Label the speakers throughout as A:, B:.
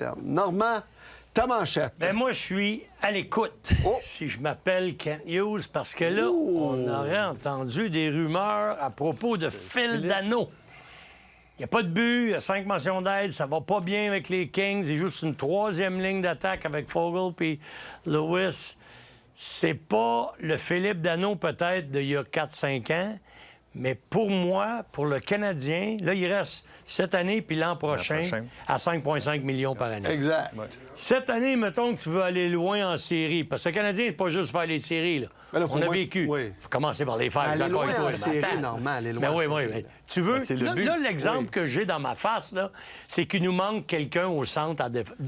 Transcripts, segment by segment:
A: terme. Normand, ta manchette.
B: Ben moi, je suis à l'écoute. Si je m'appelle Kent Hughes, parce que là,
A: Oh.
B: on aurait entendu des rumeurs à propos de Phil Danault. Il n'y a pas de but, il y a 5 mentions d'aide, ça va pas bien avec les Kings. Il joue sur une 3e ligne d'attaque avec Fogle puis Lewis. C'est pas le Philippe Danault peut-être d'il y a 4-5 ans, mais pour moi, pour le Canadien, là, il reste cette année puis l'an prochain à 5,5 millions par année.
A: Exact.
C: Ouais.
B: Cette année, mettons que tu veux aller loin en série, parce que le Canadien, c'est pas juste faire les séries, là.
A: Ben là, faut
B: On a
A: moins-
B: vécu.
A: oui.
B: Faut commencer par les faire.
A: Aller
B: d'accord
A: loin
B: avec toi,
A: en
B: mais
A: série,
B: attends.
A: Normand, aller loin
B: Ben
A: en
B: oui,
A: série.
B: oui, mais tu veux...
C: Ben, c'est le
B: là,
C: but.
B: là, l'exemple
C: Oui.
B: que j'ai dans ma face, là, c'est qu'il nous manque quelqu'un au centre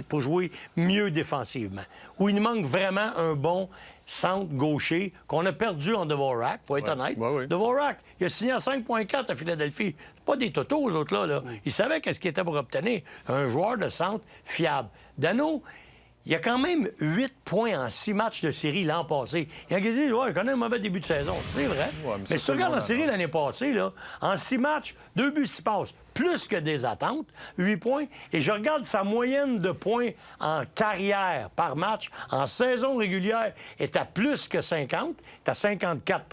B: pour jouer mieux défensivement. Ou il nous manque vraiment un bon centre gaucher qu'on a perdu en Dvorak, faut être honnête.
C: Ouais, ouais.
B: Dvorak, il a signé à 5,4 à Philadelphie. C'est pas des totos, eux autres, là. Ils savaient qu'est-ce qu'il était pour obtenir. Un joueur de centre fiable. Danault, il a quand même 8 points en 6 matchs de série l'an passé. Il y a qui disent, ouais, il connaît un mauvais début de saison. C'est vrai.
C: Ouais,
B: mais
C: ça,
B: si tu
C: c'est
B: regardes
C: le
B: la
C: monde,
B: série l'année passée, là, en 6 matchs, 2 buts, 6 passes, plus que des attentes, 8 points. Et je regarde sa moyenne de points en carrière par match, en saison régulière, est à plus que 50, est à 54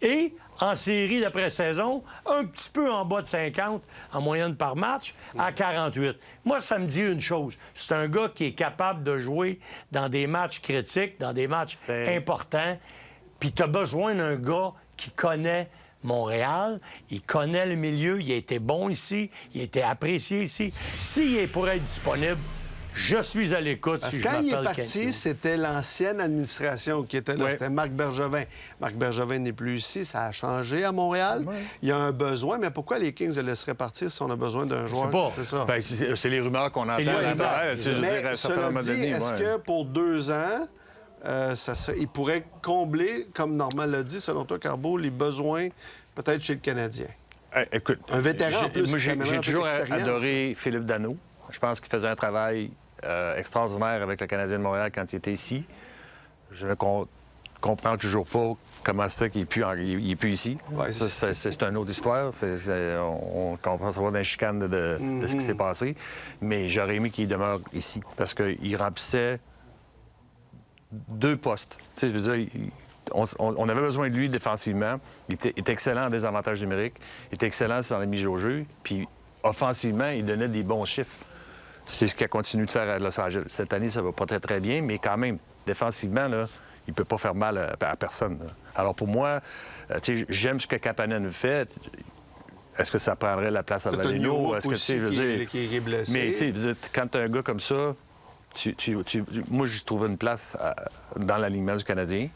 B: Et en série d'après-saison, un petit peu en bas de 50 en moyenne par match, à 48. Moi, ça me dit une chose. C'est un gars qui est capable de jouer dans des matchs critiques, dans des matchs importants. Puis tu as besoin d'un gars qui connaît Montréal, il connaît le milieu, il a été bon ici, il a été apprécié ici. S'il est pour être disponible, je suis à l'écoute.
A: Parce
B: Si
A: que quand
B: je
A: il est
B: m'appelle Kent
A: parti,
B: Hughes.
A: c'était l'ancienne administration qui était là.
C: Ouais.
A: C'était Marc Bergevin. Marc Bergevin n'est plus ici. Ça a changé à Montréal. Il y a un besoin. Mais pourquoi les Kings le laisseraient partir si on a besoin d'un joueur?
B: pas.
A: C'est ça.
C: Ben, c'est les rumeurs qu'on entend.
B: les
C: à
B: rumeurs.
C: travers, tu sais, je veux
A: Mais
C: dire, à un certain
A: cela
C: moment
A: dit,
C: donné,
A: est-ce
C: ouais.
A: que pour 2 ans, il pourrait combler, comme Normand l'a dit, selon toi, Carbo, les besoins peut-être chez le Canadien?
C: Écoute,
A: Un vétéran, en plus,
C: moi,
A: qui a
C: j'ai
A: un peu
C: toujours
A: d'expérience.
C: adoré Philippe Danault. Je pense qu'il faisait un travail extraordinaire avec le Canadien de Montréal quand il était ici. Je ne comprends toujours pas comment ça fait qu'il n'est plus ici.
A: Ouais,
C: Ça, c'est une autre histoire. On comprend savoir d'un chicane de ce qui s'est passé. Mais j'aurais aimé qu'il demeure ici parce qu'il remplissait 2 postes. Tu sais, je veux dire, on avait besoin de lui défensivement. Il était excellent en désavantage numérique. Il était excellent dans la mise au jeu. Puis offensivement, il donnait des bons chiffres. C'est ce qu'il a continué de faire à Los Angeles. Cette année, ça va pas très, très bien, mais quand même, défensivement, là, il peut pas faire mal à personne. Là. Alors pour moi, tu sais, j'aime ce que Kapanen fait. Est-ce que ça prendrait la place à Valeno? Est-ce que, tu sais, je veux dire...
A: qui est blessé.
C: Mais tu sais, quand tu as un gars comme ça, moi, je trouve une place dans l'alignement du Canadien.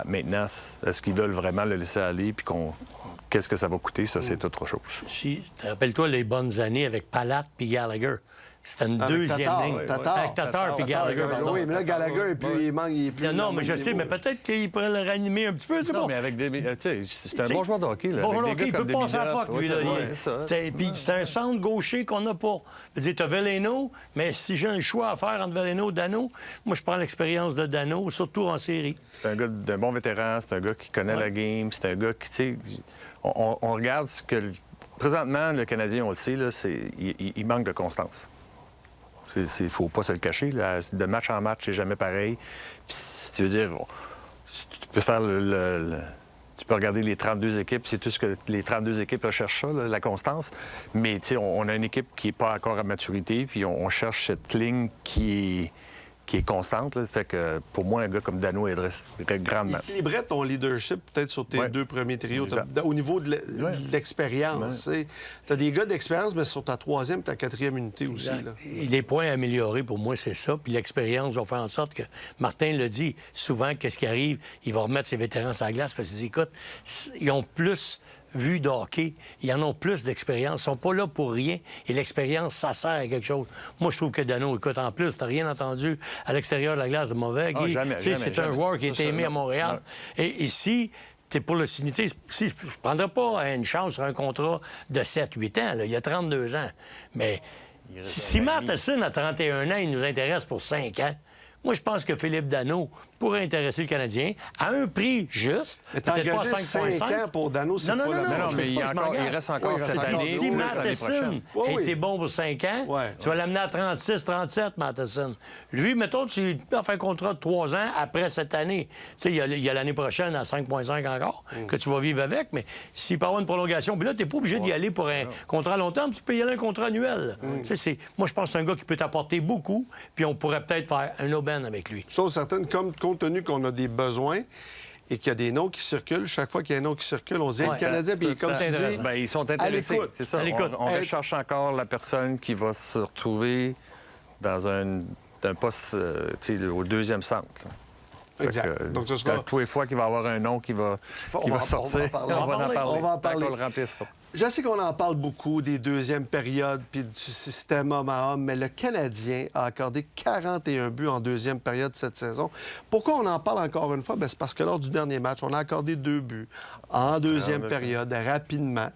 C: Maintenant, est-ce qu'ils veulent vraiment le laisser aller? Puis qu'est-ce que ça va coûter? Ça, c'est autre chose.
B: Si, rappelle-toi les bonnes années avec Palat puis Gallagher. C'était une
A: Avec
B: deuxième
A: Tatar,
B: ligne.
A: Tatar.
B: Avec Tatar puis Gallagher, pardon.
A: Oui, mais là, Gallagher, il est plus...
B: Non, mais je sais, mais peut-être qu'il pourrait le ranimer un petit peu, c'est
C: Non,
B: bon.
C: mais avec des... Tu sais, c'est un bon joueur de hockey. Là,
B: Bon
C: avec
B: joueur
C: des
B: de hockey,
C: gars
B: il peut
C: comme
B: passer à la
C: Demidov.
B: POC, lui. Là.
C: Ouais, c'est ça.
B: Puis c'est un centre gaucher qu'on n'a pas. Je veux dire, tu as Veleno, mais si j'ai un choix à faire entre Veleno et Danault, moi, je prends l'expérience de Danault, surtout en série.
C: C'est un gars d'un bon vétéran, c'est un gars qui connaît la game, c'est un gars qui, tu sais... On regarde ce que... Présentement, le Canadien, on le sait, là, il manque de constance. Il ne faut pas se le cacher. Là. De match en match, c'est jamais pareil. Puis, tu veux dire, tu peux faire tu peux regarder les 32 équipes, c'est tout ce que les 32 équipes recherchent, ça, là, la constance. Mais tu sais, on a une équipe qui n'est pas encore à maturité, puis on cherche cette ligne qui est constante. Là. Fait que pour moi, un gars comme Danault aiderait grandement.
A: Il équilibrait ton leadership peut-être sur tes
C: Ouais.
A: 2 premiers trios.
C: Exact.
A: Au niveau de l'expérience. Tu as des gars d'expérience, mais sur ta 3e, ta 4e unité aussi. Là.
B: Et les points améliorés, pour moi, c'est ça. Puis l'expérience va faire en sorte que, Martin le dit, souvent, qu'est-ce qui arrive? Il va remettre ses vétérans sur la glace parce qu'ils écoute, ils ont plus vu de hockey, ils en ont plus d'expérience. Ils sont pas là pour rien. Et l'expérience, ça sert à quelque chose. Moi, je trouve que Danault, écoute, en plus, t'as rien entendu à l'extérieur de la glace de mauvais.
C: Ah,
B: Guy.
C: jamais,
B: Tu sais,
C: jamais,
B: c'est un
C: jamais.
B: joueur qui
C: Ça,
B: est aimé
C: non.
B: à Montréal. Et ici, t'es pour le signer. Si je ne prendrais pas une chance sur un contrat de 7-8 ans, là, il y a 32 ans. Mais si Matheson a 31 ans, il nous intéresse pour 5 ans, Moi, je pense que Philippe Danault pourrait intéresser le Canadien à un prix juste.
A: Mais t'as
B: peut-être pas
A: engagé
B: 5,5.
A: 5 ans pour Danault, c'est
B: Non,
A: pas la
C: Non,
A: même
C: non,
A: chose.
C: mais
B: je
C: il
B: pense que je m'engage.
C: reste encore
A: Oui,
C: cette
A: il reste
C: année
A: encore
B: Si
C: ou l'année
B: Matheson
C: prochaine.
A: Oui,
B: a
A: oui.
B: été bon pour 5 ans,
A: Ouais,
B: tu vas l'amener à 36, 37, Matheson. Lui, mettons, tu as fait un contrat de 3 ans après cette année. Tu sais, il y a l'année prochaine à 5,5 encore que tu vas vivre avec, mais s'il peut avoir une prolongation, puis là, tu n'es pas obligé d'y aller pour un contrat à long terme, tu peux y aller un contrat annuel. Tu sais, moi, je pense que c'est un gars qui peut t'apporter beaucoup, puis on pourrait peut-être faire un aubaine avec lui.
A: Chose certaine, compte tenu qu'on a des besoins et qu'il y a des noms qui circulent, chaque fois qu'il y a un nom qui circule, on se dit, le Canadien, puis comme tu dis...
C: Ben, ils sont intéressés,
A: l'écoute.
C: c'est ça.
B: À l'écoute.
C: On recherche encore la personne qui va se retrouver dans un poste tu sais, au deuxième centre.
A: Exact. Donc, ce sera...
C: Tous les fois qu'il va y avoir un nom qui va sortir,
A: on va en parler.
C: On va en parler.
A: On va en parler.
C: Tant qu'on le remplissera.
A: Je sais qu'on en parle beaucoup des deuxièmes périodes puis du système homme à homme, mais le Canadien a accordé 41 buts en deuxième période cette saison. Pourquoi on en parle encore une fois? Bien, c'est parce que lors du dernier match, on a accordé 2 buts en deuxième période, rapidement.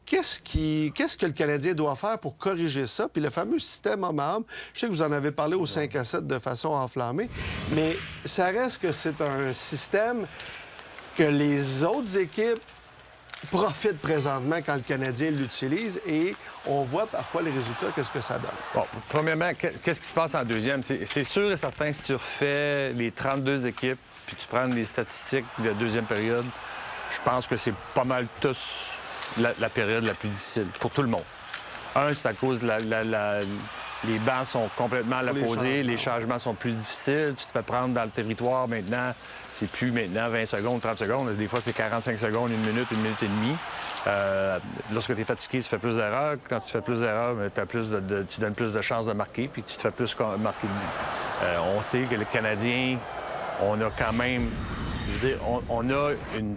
A: Qu'est-ce que le Canadien doit faire pour corriger ça? Puis le fameux système homme à homme, je sais que vous en avez parlé au 5 à 7 de façon enflammée, mais ça reste que c'est un système que les autres équipes profite présentement quand le Canadien l'utilise et on voit parfois les résultats, qu'est-ce que ça donne.
C: Bon, premièrement, qu'est-ce qui se passe en deuxième? C'est sûr et certain, si tu refais les 32 équipes puis tu prends les statistiques de deuxième période, je pense que c'est pas mal tous la période la plus difficile pour tout le monde. Un, c'est à cause de les bancs sont complètement à l'opposé, les changements sont plus difficiles, tu te fais prendre dans le territoire maintenant, c'est plus maintenant 20 secondes, 30 secondes, des fois c'est 45 secondes, 1 minute et demie. Lorsque tu es fatigué, tu fais plus d'erreurs. Quand tu fais plus d'erreurs, tu donnes plus de chances de marquer, puis tu te fais plus marquer de but. On sait que le Canadien, on a quand même, je veux dire, on a une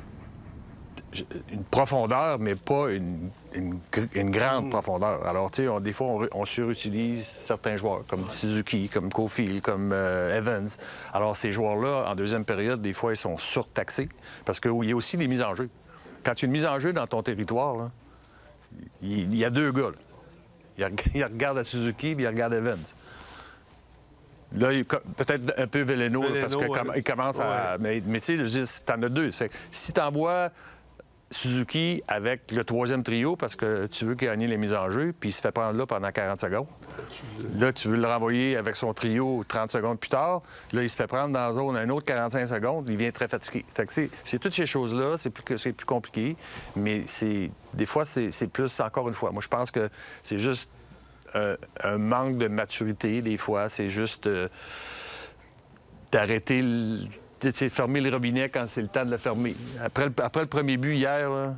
C: profondeur, mais pas une grande profondeur. Alors, tu sais, des fois, on surutilise certains joueurs, comme Suzuki, comme Caulfield, comme Evans. Alors, ces joueurs-là, en deuxième période, des fois, ils sont surtaxés, parce qu'il y a aussi des mises en jeu. Quand tu as une mise en jeu dans ton territoire, là, il y a 2 gars. Là. Il regarde à Suzuki, puis il regarde Evans. Là, peut-être un peu Veleno parce qu'il commence à... Mais tu sais, t'en as 2. Si t'envoies Suzuki avec le 3e trio parce que tu veux gagner les mises en jeu, puis il se fait prendre là pendant 40 secondes. Là, tu veux le renvoyer avec son trio 30 secondes plus tard. Là, il se fait prendre dans la zone un autre 45 secondes. Il vient très fatigué. Fait que c'est toutes ces choses-là. C'est plus compliqué. Mais des fois, c'est plus, encore une fois. Moi, je pense que c'est juste un manque de maturité. Des fois, c'est juste d'arrêter fermer le robinet quand c'est le temps de le fermer. Après le premier but hier, là,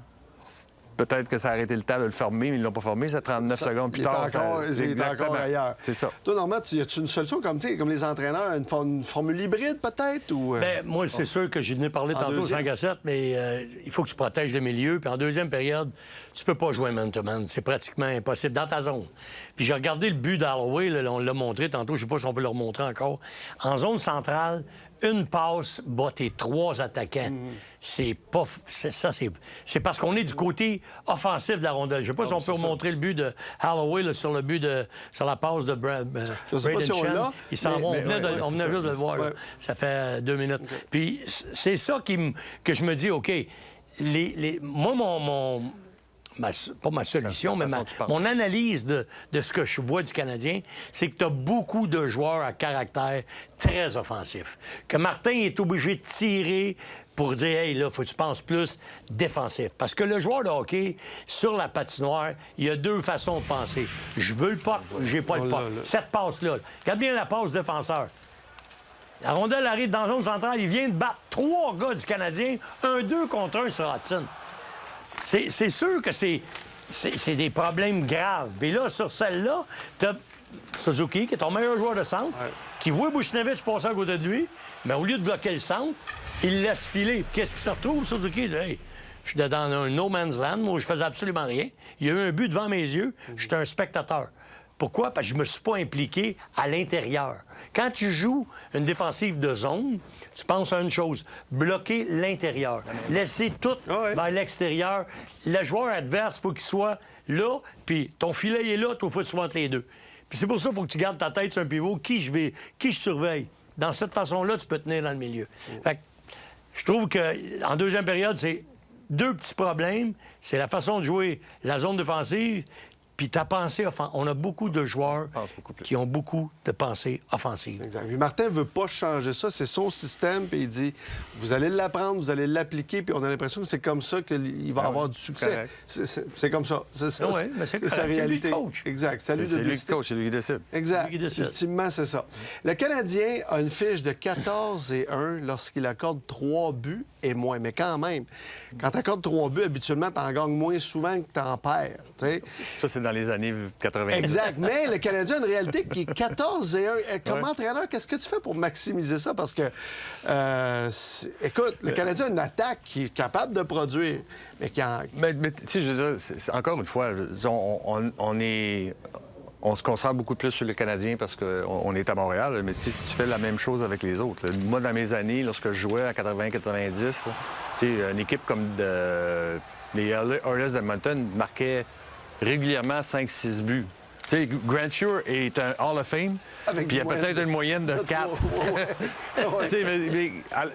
C: peut-être que ça a arrêté le temps de le fermer, mais ils ne l'ont pas fermé. C'est 39 secondes plus tard.
A: Il est encore ailleurs.
C: C'est ça.
A: Toi, Normand, y a-tu une solution comme les entraîneurs, une formule hybride peut-être? Ou...
B: Bien, moi, c'est sûr que j'ai venu parler tantôt au 5 à 7, mais il faut que tu protèges le milieu. Puis en deuxième période, tu peux pas jouer man-to-man. C'est pratiquement impossible dans ta zone. Puis j'ai regardé le but d'Holloway, là, on l'a montré tantôt, je sais pas si on peut le remontrer encore. En zone centrale, une passe bat tes 3 attaquants. C'est pas... C'est parce qu'on est du côté offensif de la rondelle. Je sais pas si on peut remontrer le but de Holloway là, sur la passe de Braden Shen. Il s'en va. On venait juste de le voir. Ouais. Ça fait 2 minutes. Okay. Puis c'est ça que je me dis, OK, moi, pas ma solution, mais mon analyse de ce que je vois du Canadien, c'est que tu as beaucoup de joueurs à caractère très offensif. Que Martin est obligé de tirer pour dire, hey, là, faut que tu penses plus défensif. Parce que le joueur de hockey, sur la patinoire, il y a 2 façons de penser. Je veux le puck, j'ai pas le puck. Cette passe-là. Regarde bien la passe défenseur. La rondelle arrive dans la zone centrale, il vient de battre 3 gars du Canadien, 1-2 contre 1 sur Hudson. C'est sûr que c'est des problèmes graves. Mais là, sur celle-là, tu as Suzuki, qui est ton meilleur joueur de centre, qui voit Buchnevich passer à côté de lui, mais au lieu de bloquer le centre, il le laisse filer. Qu'est-ce qui se retrouve, Suzuki? Il dit, hey, je suis dans un no man's land, moi, je faisais absolument rien. Il y a eu un but devant mes yeux, j'étais un spectateur. Pourquoi? Parce que je me suis pas impliqué à l'intérieur. Quand tu joues une défensive de zone, tu penses à une chose, bloquer l'intérieur. Laisser tout vers l'extérieur. Le joueur adverse, il faut qu'il soit là, puis ton filet est là, toi, il faut que tu sois entre les deux. Puis c'est pour ça qu'il faut que tu gardes ta tête sur un pivot. Qui je surveille? Dans cette façon-là, tu peux tenir dans le milieu. Fait que je trouve qu'en deuxième période, c'est 2 petits problèmes. C'est la façon de jouer la zone défensive. Puis ta pensée offensive. On a beaucoup de joueurs qui ont beaucoup de pensée offensive.
A: Exact. Puis Martin ne veut pas changer ça. C'est son système. Puis il dit, vous allez l'apprendre, vous allez l'appliquer. Puis on a l'impression que c'est comme ça qu'il va avoir du succès. C'est comme ça. C'est ça.
B: Oui, mais c'est
A: sa réalité.
B: C'est lui le coach.
A: Exact. C'est lui
C: le coach, c'est lui qui décide.
A: Exact.
B: C'est lui qui décide.
A: Ultimement, c'est ça. Le Canadien a une fiche de 14-1 lorsqu'il accorde 3 buts et moins. Mais quand même, quand tu accordes 3 buts, habituellement, tu en gagnes moins souvent que tu en perds. T'sais.
C: Ça, c'est dans les années 90.
A: Exact. Mais le Canadien a une réalité qui est 14-1. Comme entraîneur, qu'est-ce que tu fais pour maximiser ça? Parce que, écoute, le Canadien a une attaque qui est capable de produire, mais qui en...
C: Mais tu sais, je veux dire, encore une fois, on se concentre beaucoup plus sur le Canadien parce qu'on est à Montréal, mais si tu fais la même chose avec les autres. Là. Moi, dans mes années, lorsque je jouais à 80-90, une équipe comme les Oilers d'Edmonton marquait régulièrement 5-6 buts. Tu sais, Grant Fuhr est un Hall of Fame, puis il y a peut-être une moyenne de 4. Tu sais,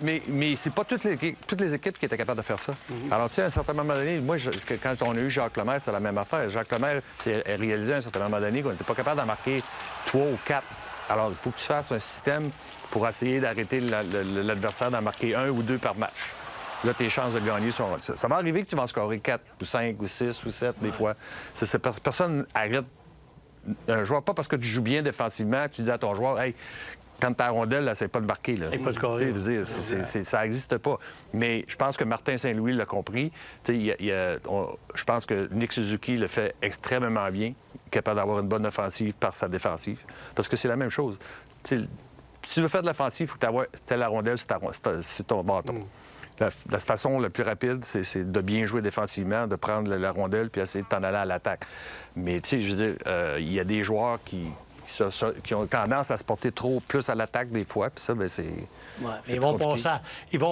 C: mais c'est pas toutes les équipes qui étaient capables de faire ça. Alors, tu sais, à un certain moment donné, moi, quand on a eu Jacques Lemaire, c'est la même affaire. Jacques Lemaire s'est réalisé à un certain moment donné qu'on n'était pas capable d'en marquer 3 ou 4. Alors, il faut que tu fasses un système pour essayer d'arrêter l'adversaire d'en marquer 1 ou 2 par match. Là, tes chances de gagner sont... Ça va arriver que tu vas en scorer 4 ou 5 ou 6 ou 7 des fois. Personne arrête un joueur, pas parce que tu joues bien défensivement, tu dis à ton joueur, hey, quand t'as la rondelle, là, c'est pas de marquer. Là.
B: C'est pas scorer.
C: Ça n'existe pas. Mais je pense que Martin Saint-Louis l'a compris. Je pense que Nick Suzuki le fait extrêmement bien, capable d'avoir une bonne offensive par sa défensive. Parce que c'est la même chose. Si tu veux faire de l'offensive, il faut que tu aies la rondelle sur ton bâton. La façon la plus rapide, c'est de bien jouer défensivement, de prendre la rondelle puis essayer de t'en aller à l'attaque. Mais, tu sais, je veux dire, il y a des joueurs qui ont tendance à se porter trop plus à l'attaque des fois, puis ça, bien, c'est...
B: Ouais, ils vont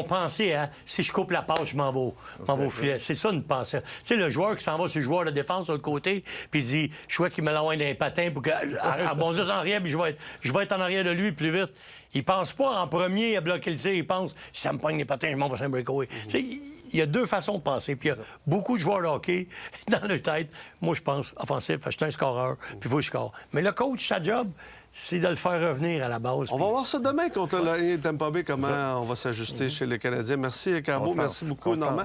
B: penser à si je coupe la passe, je m'en vais au filet. C'est ça une pensée. Tu sais, le joueur qui s'en va sur le joueur de défense de l'autre côté, puis il se dit, je souhaite qu'il me l'envoie d'un patin pour qu'il rebondisse en arrière, puis je vais être en arrière de lui plus vite. Il pense pas en premier à bloquer le tir, il pense, si ça me pogne les patins, je m'en vais sur un breakaway. Tu sais, il y a 2 façons de penser, puis il y a beaucoup de joueurs de hockey dans leur tête. Moi, je pense offensif, je suis un scoreur, puis il faut que je score. Mais le coach, sa job, c'est de le faire revenir à la base.
A: On va voir ça demain contre le Tampa Bay, comment on va s'ajuster chez les Canadiens. Merci, Carbo. Merci beaucoup, Normand.